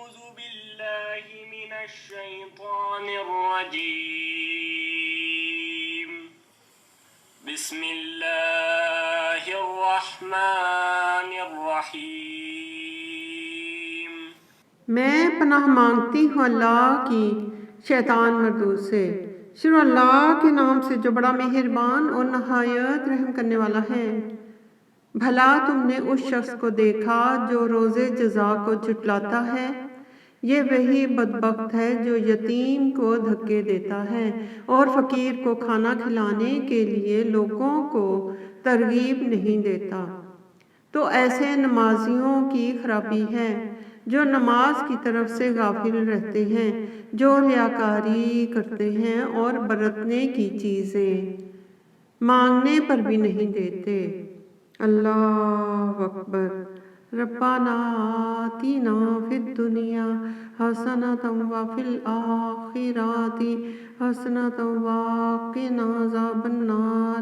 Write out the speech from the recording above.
أعوذ بالله من الشيطان الرجيم بسم الله الرحمن الرحيم میں پناہ مانگتی ہوں اللہ کی شیطان مردود سے۔ شروع اللہ کے نام سے جو بڑا مہربان اور نہایت رحم کرنے والا ہے۔ بھلا تم نے اس شخص کو دیکھا جو روز جزا کو جھٹلاتا ہے؟ یہ وہی بدبخت ہے جو یتیم کو دھکے دیتا ہے اور فقیر کو کھانا کھلانے کے لیے لوگوں کو ترغیب نہیں دیتا۔ تو ایسے نمازیوں کی خرابی ہے جو نماز کی طرف سے غافل رہتے ہیں، جو ریاکاری کرتے ہیں اور برتنے کی چیزیں مانگنے پر بھی نہیں دیتے۔ اللہ اکبر۔ ربنا آتنا فی الدنیا حسنۃ وفی الآخرۃ حسنۃ وقنا عذاب النار